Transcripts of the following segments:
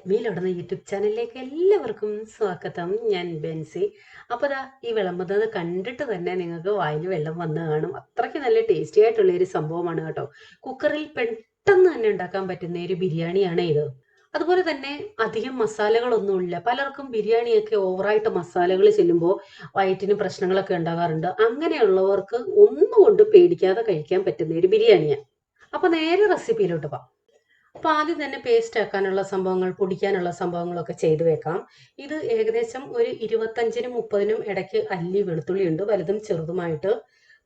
മീലോടുന്ന YouTube ചാനലിലേക്ക് എല്ലാവർക്കും സ്വാഗതം. ഞാൻ ബെൻസി. അപ്പോൾ ഈ വിളമ്പുന്നത് കണ്ടിട്ട് തന്നെ നിങ്ങൾക്ക് വായിൽ വെള്ളം വന്ന് കാണും. അത്രയ്ക്ക് നല്ല ടേസ്റ്റി ആയിട്ടുള്ള ഒരു സംഭവമാണ് കേട്ടോ. കുക്കറിൽ പെട്ടെന്ന് തന്നെ ഉണ്ടാക്കാൻ പറ്റുന്ന ഒരു ബിരിയാണിയാണ് ഇത്. അതുപോലെ തന്നെ അധികം മസാലകളൊന്നുമില്ല. പലർക്കും ബിരിയാണിയൊക്കെ ഓവറായിട്ട് മസാലകൾ ചെല്ലുമ്പോൾ വയറ്റിന് പ്രശ്നങ്ങളൊക്കെ ഉണ്ടാകാറുണ്ട്. അങ്ങനെയുള്ളവർക്ക് ഒന്നുകൊണ്ട് പേടിക്കാതെ കഴിക്കാൻ പറ്റുന്ന ഒരു ബിരിയാണിയാണ്. അപ്പൊ നേരെ റെസിപ്പിയിലോട്ട് പോകാം. അപ്പോൾ ആദ്യം തന്നെ പേസ്റ്റ് ആക്കാനുള്ള സംഭവങ്ങൾ, പൊടിക്കാനുള്ള സംഭവങ്ങളൊക്കെ ചെയ്തു വെക്കാം. ഇത് ഏകദേശം ഒരു 25-നും 30-നും ഇടയ്ക്ക് അല്ലി വെളുത്തുള്ളി ഉണ്ട്, വലുതും ചെറുതുമായിട്ട്.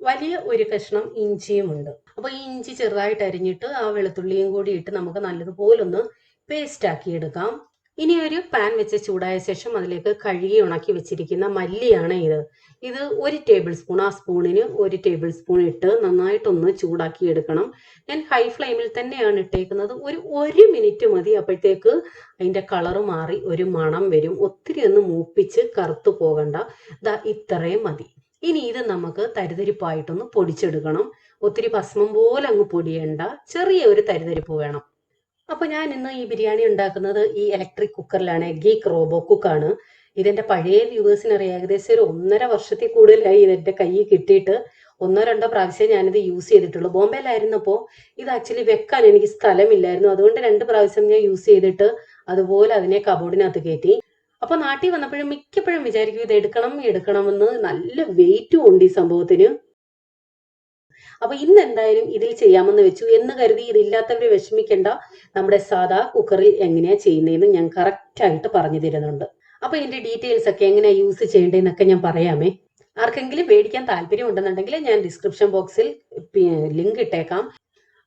വലിയ ഒരു കഷ്ണം ഇഞ്ചിയും ഉണ്ട്. അപ്പോൾ ഈ ഇഞ്ചി ചെറുതായിട്ട് അരിഞ്ഞിട്ട് ആ വെളുത്തുള്ളിയും കൂടി ഇട്ട് നമുക്ക് നല്ലതുപോലൊന്ന് പേസ്റ്റ് ആക്കി എടുക്കാം. ഇനി ഒരു പാൻ വെച്ച് ചൂടായ ശേഷം അതിലേക്ക് കഴുകി ഉണക്കി വെച്ചിരിക്കുന്ന മല്ലിയാണ് ഇത് 1 ടേബിൾ സ്പൂൺ, ആ സ്പൂണിന് 1 ടേബിൾ സ്പൂൺ ഇട്ട് നന്നായിട്ടൊന്ന് ചൂടാക്കി എടുക്കണം. ഞാൻ ഹൈ ഫ്ലെയിമിൽ തന്നെയാണ് ഇട്ടേക്കുന്നത്. ഒരു മിനിറ്റ് മതി. അപ്പോഴത്തേക്ക് അതിൻ്റെ കളറ് മാറി ഒരു മണം വരും. ഒത്തിരി ഒന്ന് മൂപ്പിച്ച് കറുത്തു പോകണ്ട. ഇത്രയും മതി. ഇനി ഇത് നമുക്ക് തരിതരിപ്പായിട്ടൊന്ന് പൊടിച്ചെടുക്കണം. ഒത്തിരി ഭസ്മം പോലെ അങ്ങ് പൊടിയണ്ട, ചെറിയ ഒരു തരിതരിപ്പ് വേണം. അപ്പൊ ഞാൻ ഇന്ന് ഈ ബിരിയാണി ഉണ്ടാക്കുന്നത് ഈ ഇലക്ട്രിക് കുക്കറിലാണ്. ഘീ റോബോ കുക്കാണ്. ഇതെന്റെ പഴയ വ്യൂവേഴ്സിന് അറിയാം. ഏകദേശം ഒരു 1.5 വർഷത്തിൽ കൂടുതലായി ഇതെന്റെ കയ്യിൽ കിട്ടിയിട്ട് 1-2 പ്രാവശ്യം ഞാനിത് യൂസ് ചെയ്തിട്ടുള്ളൂ. ബോംബെയിലായിരുന്നപ്പോൾ ഇത് ആക്ച്വലി വെക്കാൻ എനിക്ക് സ്ഥലമില്ലായിരുന്നു. അതുകൊണ്ട് 2 പ്രാവശ്യം ഞാൻ യൂസ് ചെയ്തിട്ട് അതുപോലെ അതിനെ കബോർഡിനകത്ത് കയറ്റി. അപ്പൊ നാട്ടിൽ വന്നപ്പോഴും മിക്കപ്പോഴും വിചാരിക്കും ഇത് എടുക്കണമെന്ന്. നല്ല വെയിറ്റും ഉണ്ട് ഈ സംഭവത്തിന്. അപ്പൊ ഇന്ന് എന്തായാലും ഇതിൽ ചെയ്യാമെന്ന് വെച്ചു എന്ന് കരുതി ഇതില്ലാത്തവര് വിഷമിക്കേണ്ട. നമ്മുടെ സാധാ കുക്കറിൽ എങ്ങനെയാ ചെയ്യുന്നതെന്ന് ഞാൻ കറക്റ്റ് ആയിട്ട് പറഞ്ഞു തരുന്നുണ്ട്. അപ്പൊ ഇതിന്റെ ഡീറ്റെയിൽസ് ഒക്കെ എങ്ങനെയാ യൂസ് ചെയ്യേണ്ടതെന്നൊക്കെ ഞാൻ പറയാമേ. ആർക്കെങ്കിലും മേടിക്കാൻ താല്പര്യം ഉണ്ടെന്നുണ്ടെങ്കിൽ ഞാൻ ഡിസ്ക്രിപ്ഷൻ ബോക്സിൽ ലിങ്ക് ഇട്ടേക്കാം.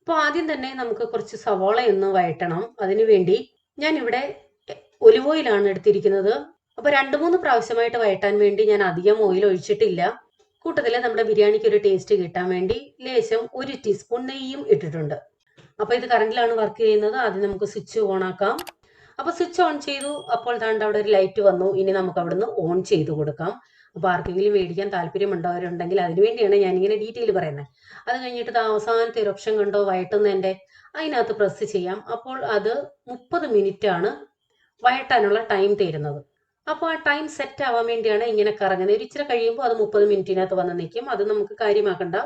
അപ്പൊ ആദ്യം തന്നെ നമുക്ക് കുറച്ച് സവോള ഒന്ന് വഴറ്റണം. അതിനുവേണ്ടി ഞാൻ ഇവിടെ ഒലിവ് ഓയിലാണ് എടുത്തിരിക്കുന്നത്. അപ്പൊ 2-3 പ്രാവശ്യമായിട്ട് വഴറ്റാൻ വേണ്ടി ഞാൻ അധികം ഓയിൽ ഒഴിച്ചിട്ടില്ല. കൂട്ടത്തില് നമ്മുടെ ബിരിയാണിക്ക് ഒരു ടേസ്റ്റ് കിട്ടാൻ വേണ്ടി ലേശം 1 ടീസ്പൂൺ നെയ്യും ഇട്ടിട്ടുണ്ട്. അപ്പൊ ഇത് കറണ്ടിലാണ് വർക്ക് ചെയ്യുന്നത്. ആദ്യം നമുക്ക് സ്വിച്ച് ഓൺ ആക്കാം. അപ്പൊ സ്വിച്ച് ഓൺ ചെയ്തു. അപ്പോൾ താണ്ട് അവിടെ ഒരു ലൈറ്റ് വന്നു. ഇനി നമുക്ക് അവിടുന്ന് ഓൺ ചെയ്ത് കൊടുക്കാം. അപ്പൊ ആർക്കെങ്കിലും മേടിക്കാൻ താല്പര്യമുണ്ടവരുണ്ടെങ്കിൽ അതിനുവേണ്ടിയാണ് ഞാനിങ്ങനെ ഡീറ്റെയിൽ പറയുന്നത്. അത് കഴിഞ്ഞിട്ട് അവസാനത്തെ ഒരു ഓപ്ഷൻ കണ്ടോ വഴറ്റുന്നതിന്റെ, അതിനകത്ത് പ്രസ് ചെയ്യാം. അപ്പോൾ അത് 30 മിനിറ്റ് ആണ് വഴറ്റാനുള്ള ടൈം തരുന്നത്. അപ്പോൾ ആ ടൈം സെറ്റ് ആവാൻ വേണ്ടിയാണ് ഇങ്ങനെ കറങ്ങുന്നത്. ഇച്ചിരി കഴിയുമ്പോൾ അത് 30 മിനിറ്റിനകത്ത് വന്ന് നിൽക്കും. അത് നമുക്ക് കാര്യമാക്കണ്ട.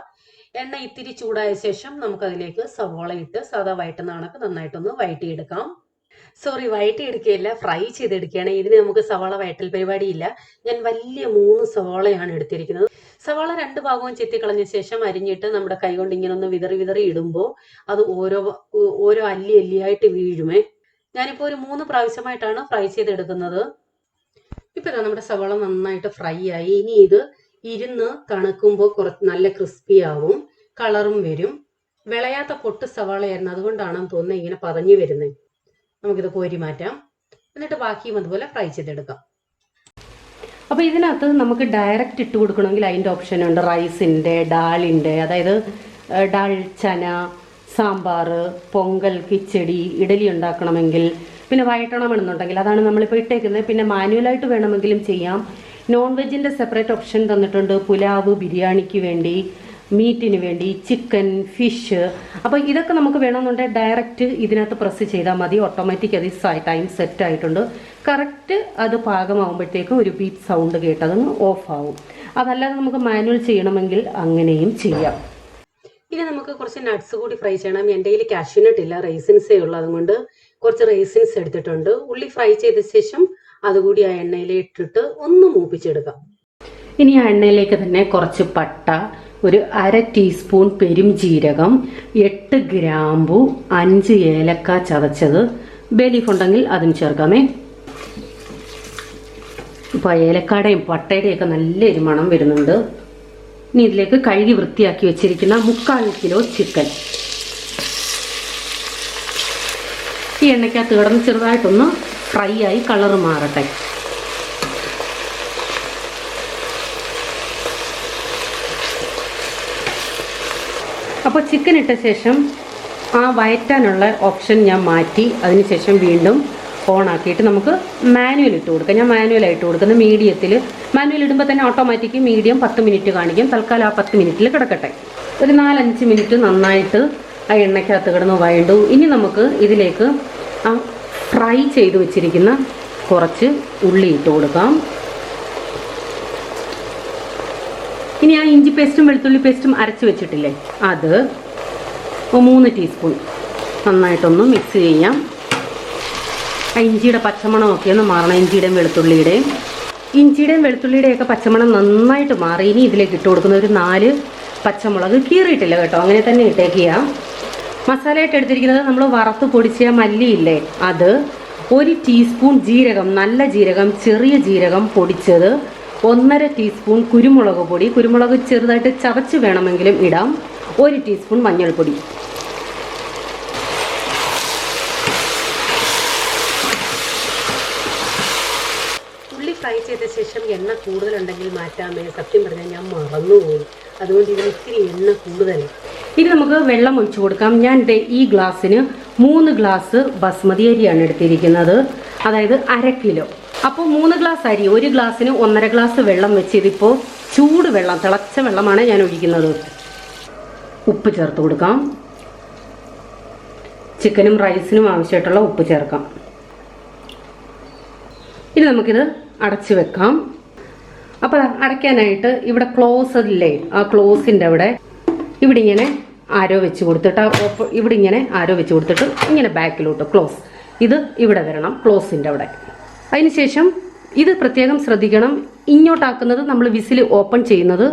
എണ്ണ ഇത്തിരി ചൂടായ ശേഷം നമുക്കതിലേക്ക് സവോള ഇട്ട് സാധാ വഴറ്റുന്ന കണക്ക് നന്നായിട്ടൊന്ന് വഴറ്റിയെടുക്കാം. വഴറ്റിയെടുക്കുകയല്ല, ഫ്രൈ ചെയ്തെടുക്കുകയാണ്. ഇതിന് നമുക്ക് സവാള വഴറ്റൽ പരിപാടിയില്ല. ഞാൻ വലിയ 3 സവാളയാണ് എടുത്തിരിക്കുന്നത്. സവാള 2 ഭാഗവും ചെത്തിക്കളഞ്ഞ ശേഷം അരിഞ്ഞിട്ട് നമ്മുടെ കൈ കൊണ്ട് ഇങ്ങനെ ഒന്ന് വിതറി ഇടുമ്പോൾ അത് ഓരോ അല്ലിയായിട്ട് വീഴുമേ. ഞാനിപ്പോൾ ഒരു 3 പ്രാവശ്യമായിട്ടാണ് ഫ്രൈ ചെയ്തെടുക്കുന്നത്. ഇപ്പൊ നമ്മുടെ സവാള നന്നായിട്ട് ഫ്രൈ ആയി. ഇനി ഇത് ഇരുന്ന് തണുക്കുമ്പോൾ കുറച്ച് നല്ല ക്രിസ്പി ആവും, കളറും വരും. വിളയാത്ത പൊട്ട് സവാളയായിരുന്നു, അതുകൊണ്ടാണെന്ന് തോന്നുന്നത് ഇങ്ങനെ പതഞ്ഞു വരുന്നത്. നമുക്കിത് കോരി മാറ്റാം. എന്നിട്ട് ബാക്കിയും അതുപോലെ ഫ്രൈ ചെയ്തെടുക്കാം. അപ്പൊ ഇതിനകത്ത് നമുക്ക് ഡയറക്റ്റ് ഇട്ട് കൊടുക്കണമെങ്കിൽ അതിൻ്റെ ഓപ്ഷൻ ഉണ്ട്. റൈസിൻ്റെ, ഡാലിൻ്റെ, അതായത് ഡാൽ ചന, സാമ്പാർ, പൊങ്കൽ, കിച്ചടി, ഇഡലി ഉണ്ടാക്കണമെങ്കിൽ, പിന്നെ വഴറ്റണമെന്നുണ്ടെങ്കിൽ അതാണ് നമ്മളിപ്പോൾ ഇട്ടേക്കുന്നത്. പിന്നെ മാനുവലായിട്ട് വേണമെങ്കിലും ചെയ്യാം. നോൺ വെജിൻ്റെ സെപ്പറേറ്റ് ഓപ്ഷൻ തന്നിട്ടുണ്ട്. പുലാവ്, ബിരിയാണിക്ക് വേണ്ടി, മീറ്റിന് വേണ്ടി, ചിക്കൻ, ഫിഷ്. അപ്പോൾ ഇതൊക്കെ നമുക്ക് വേണമെന്നുണ്ടെങ്കിൽ ഡയറക്റ്റ് ഇതിനകത്ത് പ്രസ് ചെയ്താൽ മതി. ഓട്ടോമാറ്റിക് അത് ടൈം സെറ്റ് ആയിട്ടുണ്ട്. കറക്റ്റ് അത് പാകമാകുമ്പോഴത്തേക്കും ഒരു ബീപ്പ് സൗണ്ട് കേട്ട് അതങ്ങ് ഓഫ് ആവും. അതല്ലാതെ നമുക്ക് മാനുവൽ ചെയ്യണമെങ്കിൽ അങ്ങനെയും ചെയ്യാം. ഇനി നമുക്ക് കുറച്ച് നട്ട്സ് കൂടി ഫ്രൈ ചെയ്യണം. എൻ്റെ കയ്യിൽ കാഷ്യൂനട്ട് ഇല്ല, റൈസിൻസേ ഉള്ളൂ. അതുകൊണ്ട് കുറച്ച് റൈസിൻസ് എടുത്തിട്ടുണ്ട്. ഉള്ളി ഫ്രൈ ചെയ്ത ശേഷം അതുകൂടി ആ എണ്ണയിൽ ഇട്ടിട്ട് ഒന്ന് മൂപ്പിച്ചെടുക്കാം. ഇനി ആ എണ്ണയിലേക്ക് തന്നെ കുറച്ച് പട്ട, ഒരു 1/2 ടീസ്പൂൺ പെരുംജീരകം, 8 ഗ്രാമ്പു, 5 ഏലക്ക ചതച്ചത്, ബേ ലീഫ് ഉണ്ടെങ്കിൽ അതും ചേർക്കാമേ. ഇപ്പോൾ ഏലക്കാടയും പട്ടയുടെയും ഒക്കെ നല്ലൊരു മണം വരുന്നുണ്ട്. ഇനി ഇതിലേക്ക് കഴുകി വൃത്തിയാക്കി വെച്ചിരിക്കുന്ന 3/4 കിലോ ചിക്കൻ ഈ എണ്ണയ്ക്കകത്ത് കിടന്ന് ചെറുതായിട്ടൊന്ന് ഫ്രൈ ആയി കളറ് മാറട്ടെ. അപ്പോൾ ചിക്കൻ ഇട്ട ശേഷം ആ വഴറ്റാനുള്ള ഓപ്ഷൻ ഞാൻ മാറ്റി. അതിനുശേഷം വീണ്ടും ഓൺ ആക്കിയിട്ട് നമുക്ക് മാനുവൽ ഇട്ട് കൊടുക്കാം. ഞാൻ മാനുവലായിട്ട് കൊടുക്കുന്നത് മീഡിയത്തിൽ. മാനുവൽ ഇടുമ്പോൾ തന്നെ ഓട്ടോമാറ്റിക് മീഡിയം 10 മിനിറ്റ് കാണിക്കും. തൽക്കാലം ആ 10 മിനിറ്റിൽ കിടക്കട്ടെ. ഒരു 4-5 മിനിറ്റ് നന്നായിട്ട് ആ എണ്ണയ്ക്കകത്ത് കിടന്ന് വഴണ്ടു. ഇനി നമുക്ക് ഇതിലേക്ക് ആ ഫ്രൈ ചെയ്ത് വെച്ചിരിക്കുന്ന കുറച്ച് ഉള്ളി ഇട്ട് കൊടുക്കാം. ഇനി ആ ഇഞ്ചി പേസ്റ്റും വെളുത്തുള്ളി പേസ്റ്റും അരച്ച് വെച്ചിട്ടില്ലേ, അത് 3 ടീസ്പൂൺ നന്നായിട്ടൊന്ന് മിക്സ് ചെയ്യാം. ആ ഇഞ്ചിയുടെ പച്ചമണമൊക്കെ ഒന്ന് മാറണം. ഇഞ്ചിയുടെയും വെളുത്തുള്ളിയുടെയൊക്കെ പച്ചമണം നന്നായിട്ട് മാറി. ഇനി ഇതിലേക്ക് ഇട്ട് കൊടുക്കുന്ന ഒരു 4 പച്ചമുളക് കീറിയിട്ടില്ല കേട്ടോ, അങ്ങനെ തന്നെ ഇട്ടേക്കുക. മസാലയായിട്ട് എടുത്തിരിക്കുന്നത് നമ്മൾ വറുത്ത് പൊടിച്ച മല്ലിയില്ലേ, അത് 1 ടീസ്പൂൺ ജീരകം, നല്ല ജീരകം, ചെറിയ ജീരകം പൊടിച്ചത്, 1.5 ടീസ്പൂൺ കുരുമുളക് പൊടി, കുരുമുളക് ചെറുതായിട്ട് ചതച്ച് വേണമെങ്കിലും ഇടാം, 1 ടീസ്പൂൺ മഞ്ഞൾപ്പൊടി. ഉള്ളി ഫ്രൈ ചെയ്ത ശേഷം എണ്ണ കൂടുതലുണ്ടെങ്കിൽ മാറ്റാമേ, സത്യം പറഞ്ഞാൽ ഞാൻ മറന്നുപോയി, അതുകൊണ്ട് ഇതിന് ഇത്തിരി എണ്ണ കൂടുതലാണ്. ഇനി നമുക്ക് വെള്ളം ഒഴിച്ചു കൊടുക്കാം. ഞാൻ ഈ ഗ്ലാസ്സിന് 3 ഗ്ലാസ് ബസ്മതി അരിയാണ് എടുത്തിരിക്കുന്നത്, അതായത് 1/2 കിലോ. അപ്പോൾ 3 ഗ്ലാസ് അരി, 1 ഗ്ലാസ്സിന് 1.5 ഗ്ലാസ് വെള്ളം വെച്ച്, ഇതിപ്പോൾ ചൂട് വെള്ളം, തിളച്ച വെള്ളമാണ് ഞാൻ ഒഴിക്കുന്നത്. ഉപ്പ് ചേർത്ത് കൊടുക്കാം. ചിക്കനും റൈസിനും ആവശ്യമായിട്ടുള്ള ഉപ്പ് ചേർക്കാം. ഇനി നമുക്കിത് അടച്ചു വെക്കാം. അപ്പോൾ അടയ്ക്കാനായിട്ട് ഇവിടെ ക്ലോസ് ഇല്ലേ, ആ ക്ലോസിൻ്റെ ഇവിടെ ഇങ്ങനെ ആരോ വെച്ച് കൊടുത്തിട്ട്, ഇവിടെ ഇങ്ങനെ ആരോ വെച്ച് കൊടുത്തിട്ട് ഇങ്ങനെ ബാക്കിലോട്ട് ക്ലോസ്, ഇത് ഇവിടെ വരണം ക്ലോസിൻ്റെ അവിടെ. അതിനുശേഷം ഇത് പ്രത്യേകം ശ്രദ്ധിക്കണം, ഇങ്ങോട്ടാക്കുന്നത് നമ്മൾ വിസിൽ ഓപ്പൺ ചെയ്യുന്നത്,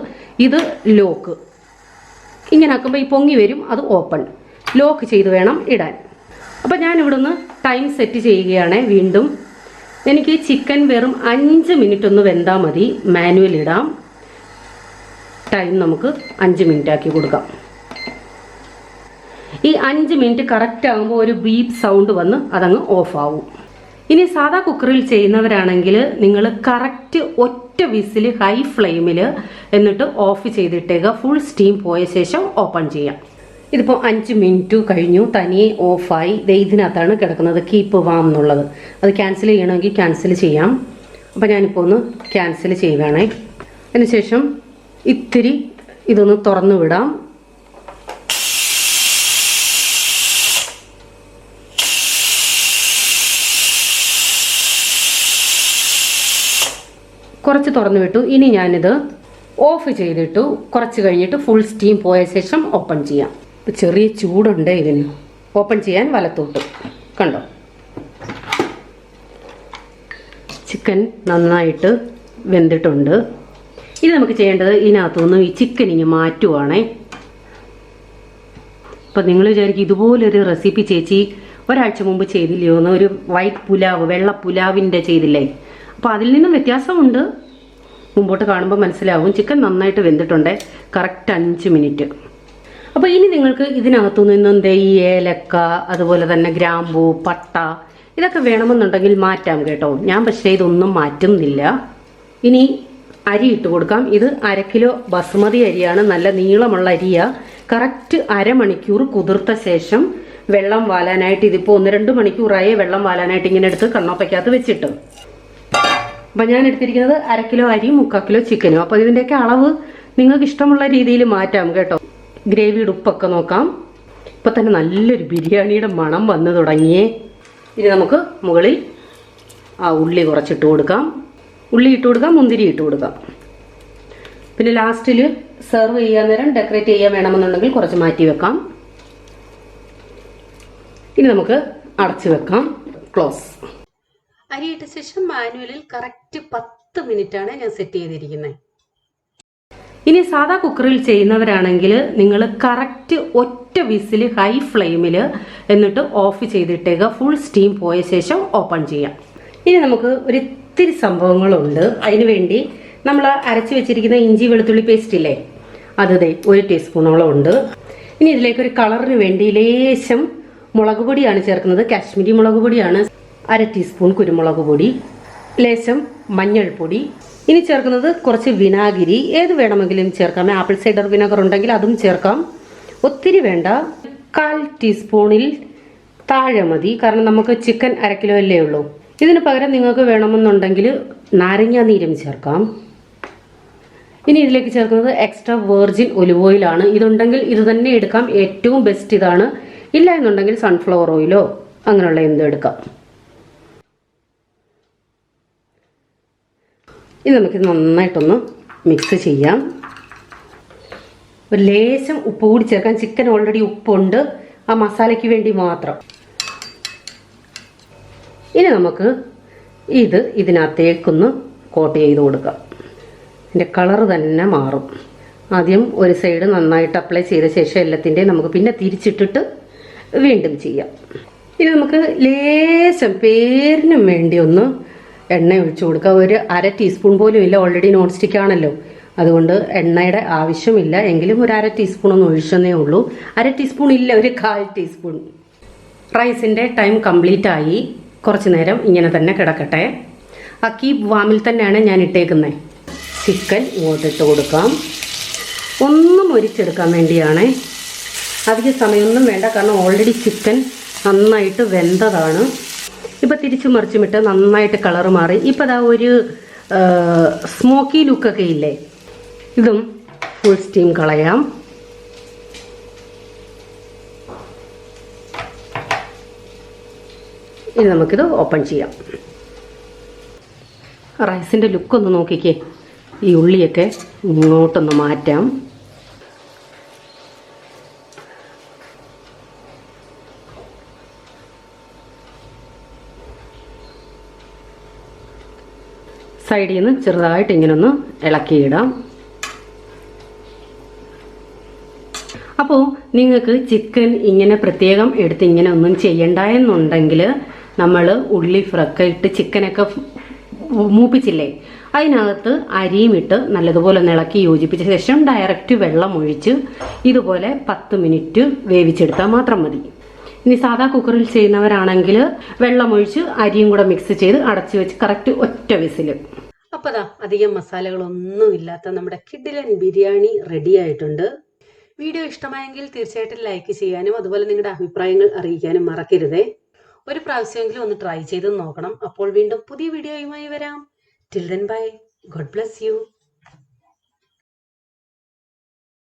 ഇത് ലോക്ക്. ഇങ്ങനെ ആക്കുമ്പോൾ ഈ പൊങ്ങി വരും, അത് ഓപ്പൺ, ലോക്ക് ചെയ്ത് വേണം ഇടാൻ. അപ്പോൾ ഞാൻ ഇവിടുന്ന് ടൈം സെറ്റ് ചെയ്യുകയാണ്. വീണ്ടും എനിക്ക് ചിക്കൻ വെറും 5 മിനിറ്റ് ഒന്ന് വെന്താൽ മതി. മാനുവൽ ഇടാം. ടൈം നമുക്ക് 5 മിനിറ്റ് ആക്കി കൊടുക്കാം. ഈ 5 മിനിറ്റ് കറക്റ്റ് ആകുമ്പോൾ ഒരു ബീപ്പ് സൗണ്ട് വന്ന് അതങ്ങ് ഓഫ് ആവും. ഇനി സാധാ കുക്കറിൽ ചെയ്യുന്നവരാണെങ്കിൽ നിങ്ങൾ കറക്റ്റ് ഒറ്റ വിസിൽ ഹൈ ഫ്ലെയിമിൽ എന്നിട്ട് ഓഫ് ചെയ്തിട്ടേക്ക്, ഫുൾ സ്റ്റീം പോയ ശേഷം ഓപ്പൺ ചെയ്യാം. ഇതിപ്പോൾ 5 മിനിറ്റ് കഴിഞ്ഞു, തനിയെ ഓഫായി. ഇതിനകത്താണ് കിടക്കുന്നത് കീപ്പ് വാം എന്നുള്ളത്. അത് ക്യാൻസൽ ചെയ്യണമെങ്കിൽ ക്യാൻസൽ ചെയ്യാം. അപ്പോൾ ഞാനിപ്പോൾ ഒന്ന് ക്യാൻസൽ ചെയ്യുകയാണേ. അതിനുശേഷം ഇത്തിരി ഇതൊന്ന് തുറന്നു വിടാം. കുറച്ച് തുറന്നു വിട്ടു. ഇനി ഞാനിത് ഓഫ് ചെയ്തിട്ടു. കുറച്ച് കഴിഞ്ഞിട്ട് ഫുൾ സ്റ്റീം പോയ ശേഷം ഓപ്പൺ ചെയ്യാം. ചെറിയ ചൂടുണ്ട് ഇതിന്. ഓപ്പൺ ചെയ്യാൻ വലത്തോട്ട് കണ്ടോ, ചിക്കൻ നന്നായിട്ട് വെന്തിട്ടുണ്ട്. ഇനി നമുക്ക് ചെയ്യേണ്ടത് ഇതിനകത്തുനിന്ന് ഈ ചിക്കൻ ഇനി മാറ്റുവാണേ. അപ്പം നിങ്ങൾ വിചാരിക്കും ഇതുപോലൊരു റെസിപ്പി ചേച്ചി ഒരാഴ്ച മുമ്പ് ചെയ്തില്ലയോ എന്ന്, ഒരു വൈറ്റ് പുലാവ്, വെള്ള പുലാവിൻ്റെ ചെയ്തില്ലേ. അപ്പോൾ അതിൽ നിന്നും വ്യത്യാസമുണ്ട്, മുമ്പോട്ട് കാണുമ്പോൾ മനസ്സിലാവും. ചിക്കൻ നന്നായിട്ട് വെന്തിട്ടുണ്ട്, കറക്റ്റ് 5 മിനിറ്റ്. അപ്പോൾ ഇനി നിങ്ങൾക്ക് ഇതിനകത്തു നിന്നും ഈ ഏലക്ക, അതുപോലെ തന്നെ ഗ്രാമ്പൂ, പട്ട, ഇതൊക്കെ വേണമെന്നുണ്ടെങ്കിൽ മാറ്റാം കേട്ടോ. ഞാൻ പക്ഷേ ഇതൊന്നും മാറ്റുന്നില്ല. ഇനി അരി ഇട്ട് കൊടുക്കാം. ഇത് 1/2 കിലോ ബസ്മതി അരിയാണ്, നല്ല നീളമുള്ള അരിയാ. കറക്റ്റ് അരമണിക്കൂർ കുതിർത്ത ശേഷം വെള്ളം വാലാനായിട്ട്, ഇതിപ്പോൾ 1-2 മണിക്കൂറായി വെള്ളം വാലാനായിട്ട് ഇങ്ങനെ എടുത്ത് കണ്ണോപ്പയ്ക്കകത്ത് വെച്ചിട്ട്. അപ്പം ഞാൻ എടുത്തിരിക്കുന്നത് 1/2 കിലോ അരി, 3/4 കിലോ ചിക്കനും. അപ്പോൾ ഇതിൻ്റെയൊക്കെ അളവ് നിങ്ങൾക്ക് ഇഷ്ടമുള്ള രീതിയിൽ മാറ്റാം കേട്ടോ. ഗ്രേവിയുടെ ഉപ്പൊക്കെ നോക്കാം. ഇപ്പം തന്നെ നല്ലൊരു ബിരിയാണിയുടെ മണം വന്നു തുടങ്ങിയേ. ഇനി നമുക്ക് മുകളിൽ ആ ഉള്ളി കുറച്ചിട്ട് കൊടുക്കാം. ഉള്ളി ഇട്ട് കൊടുക്കാം, മുന്തിരി ഇട്ട് കൊടുക്കാം. പിന്നെ ലാസ്റ്റിൽ സെർവ് ചെയ്യാൻ നേരം ഡെക്കറേറ്റ് ചെയ്യാൻ വേണമെന്നുണ്ടെങ്കിൽ കുറച്ച് മാറ്റി വെക്കാം. ഇനി നമുക്ക് അടച്ചു വെക്കാം. ക്ലോസ്. അരിയിട്ട ശേഷം മാനുവലിൽ കറക്റ്റ് 10 മിനിറ്റാണ് ഞാൻ സെറ്റ് ചെയ്തിരിക്കുന്നത്. ഇനി സാധാ കുക്കറിൽ ചെയ്യുന്നവരാണെങ്കിൽ നിങ്ങൾ കറക്റ്റ് ഒറ്റ വിസിൽ ഹൈ ഫ്ലെയിമിൽ എന്നിട്ട് ഓഫ് ചെയ്തിട്ടേക്ക്, ഫുൾ സ്റ്റീം പോയ ശേഷം ഓപ്പൺ ചെയ്യാം. ഇനി നമുക്ക് ഒരിത്തിരി സംഭവങ്ങളുണ്ട്. അതിന് വേണ്ടി നമ്മൾ അരച്ച് വെച്ചിരിക്കുന്ന ഇഞ്ചി വെളുത്തുള്ളി പേസ്റ്റ് ഇല്ലേ, അത് 1 ടീസ്പൂണോളം ഉണ്ട്. ഇനി ഇതിലേക്ക് ഒരു കളറിന് വേണ്ടി ലേശം മുളക് പൊടിയാണ് ചേർക്കുന്നത്. കാശ്മീരി മുളക് പൊടിയാണ്. 1/2 ടീസ്പൂൺ കുരുമുളക് പൊടി, ലേശം മഞ്ഞൾപ്പൊടി. ഇനി ചേർക്കുന്നത് കുറച്ച് വിനാഗിരി, ഏത് വേണമെങ്കിലും ചേർക്കാം. ആപ്പിൾ സൈഡർ വിനെഗർ ഉണ്ടെങ്കിൽ അതും ചേർക്കാം. ഒത്തിരി വേണ്ട, 1/4 ടീസ്പൂണിൽ താഴെ മതി. കാരണം നമുക്ക് ചിക്കൻ 1/2 കിലോ അല്ലേ ഉള്ളൂ. ഇതിന് പകരം നിങ്ങൾക്ക് വേണമെന്നുണ്ടെങ്കിൽ നാരങ്ങ നീരും ചേർക്കാം. ഇനി ഇതിലേക്ക് ചേർക്കുന്നത് എക്സ്ട്രാ വെർജിൻ ഒലിവ് ഓയിലാണ്. ഇതുണ്ടെങ്കിൽ ഇത് തന്നെ എടുക്കാം, ഏറ്റവും ബെസ്റ്റ് ഇതാണ്. ഇല്ല എന്നുണ്ടെങ്കിൽ സൺഫ്ലവർ ഓയിലോ അങ്ങനെയുള്ള എന്തും എടുക്കാം. ഇനി നമുക്കിത് നന്നായിട്ടൊന്ന് മിക്സ് ചെയ്യാം. ഒരു ലേശം ഉപ്പ് കൂടി ചേർക്കാം. ചിക്കൻ ഓൾറെഡി ഉപ്പുണ്ട്, ആ മസാലയ്ക്ക് വേണ്ടി മാത്രം. ഇനി നമുക്ക് ഇത് ഇതിനകത്തേക്കൊന്ന് കോട്ട് ചെയ്ത് കൊടുക്കാം. ഇതിൻ്റെ കളറ് തന്നെ മാറും. ആദ്യം ഒരു സൈഡ് നന്നായിട്ട് അപ്ലൈ ചെയ്ത ശേഷം എല്ലാത്തിൻ്റെയും നമുക്ക് പിന്നെ തിരിച്ചിട്ടിട്ട് വീണ്ടും ചെയ്യാം. ഇനി നമുക്ക് ലേശം പേരിനും വേണ്ടി ഒന്ന് എണ്ണ ഒഴിച്ചു കൊടുക്കാം. ഒരു 1/2 ടീസ്പൂൺ പോലും ഇല്ല, ഓൾറെഡി നോൺ സ്റ്റിക്ക് ആണല്ലോ, അതുകൊണ്ട് എണ്ണയുടെ ആവശ്യമില്ല. എങ്കിലും ഒരു 1/2 ടീസ്പൂൺ ഒന്ന് ഒഴിച്ചെന്നേ ഉള്ളൂ. 1/2 ടീസ്പൂൺ ഇല്ല, ഒരു 1/4 ടീസ്പൂൺ. റൈസിൻ്റെ ടൈം കംപ്ലീറ്റ് ആയി. കുറച്ച് നേരം ഇങ്ങനെ തന്നെ കിടക്കട്ടെ. ആ കീപ് വാമിൽ തന്നെയാണ് ഞാൻ ഇട്ടേക്കുന്നത്. ചിക്കൻ ഇങ്ങോട്ടിട്ട് കൊടുക്കാം. ഒന്നും മൊരിച്ചെടുക്കാൻ വേണ്ടിയാണ്, അധിക സമയമൊന്നും വേണ്ട, കാരണം ഓൾറെഡി ചിക്കൻ നന്നായിട്ട് വെന്തതാണ്. ഇപ്പം തിരിച്ചു മറിച്ചുമിട്ട് നന്നായിട്ട് കളറ് മാറി. ഇപ്പം അതാ ഒരു സ്മോക്കി ലുക്കൊക്കെ ഇല്ലേ. ഇതും ഫുൾ സ്റ്റീം കളയാം. ഇനി നമുക്കിത് ഓപ്പൺ ചെയ്യാം. റൈസിൻ്റെ ലുക്കൊന്ന് നോക്കിക്കേ. ഈ ഉള്ളിയൊക്കെ ഇങ്ങോട്ടൊന്ന് മാറ്റാം. സൈഡിൽ നിന്ന് ചെറുതായിട്ട് ഇങ്ങനെ ഒന്ന് ഇളക്കിയിടാം. അപ്പോൾ നിങ്ങൾക്ക് ചിക്കൻ ഇങ്ങനെ പ്രത്യേകം എടുത്ത് ഇങ്ങനെ ഒന്നും ചെയ്യണ്ട എന്നുണ്ടെങ്കിൽ നമ്മൾ ഉള്ളി ഫ്രൈ ഇട്ട് ചിക്കനൊക്കെ മൂപ്പിച്ചില്ലേ, അതിനകത്ത് അരിയും ഇട്ട് നല്ലതുപോലെ ഇളക്കി യോജിപ്പിച്ച ശേഷം ഡയറക്റ്റ് വെള്ളം ഒഴിച്ച് ഇതുപോലെ 10 മിനിറ്റ് വേവിച്ചെടുത്താൽ മാത്രം മതി. ഇനി സാധാ കുക്കറിൽ ചെയ്യുന്നവരാണെങ്കിൽ വെള്ളമൊഴിച്ച് അരിയും കൂടെ മിക്സ് ചെയ്ത് അടച്ചു വെച്ച് കറക്റ്റ് ഒറ്റ വിസിൽ. അപ്പോൾ അതാ അധികം മസാലകളൊന്നും ഇല്ലാത്ത നമ്മുടെ കിഡിലൻ ബിരിയാണി റെഡി ആയിട്ടുണ്ട്. വീഡിയോ ഇഷ്ടമായെങ്കിൽ തീർച്ചയായിട്ടും ലൈക്ക് ചെയ്യാനും അതുപോലെ നിങ്ങളുടെ അഭിപ്രായങ്ങൾ അറിയിക്കാനും മറക്കരുതേ. ഒരു പ്രാവശ്യമെങ്കിലും ഒന്ന് ട്രൈ ചെയ്ത് നോക്കണം. അപ്പോൾ വീണ്ടും പുതിയ വീഡിയോയുമായി വരാം. Till then bye. God bless you.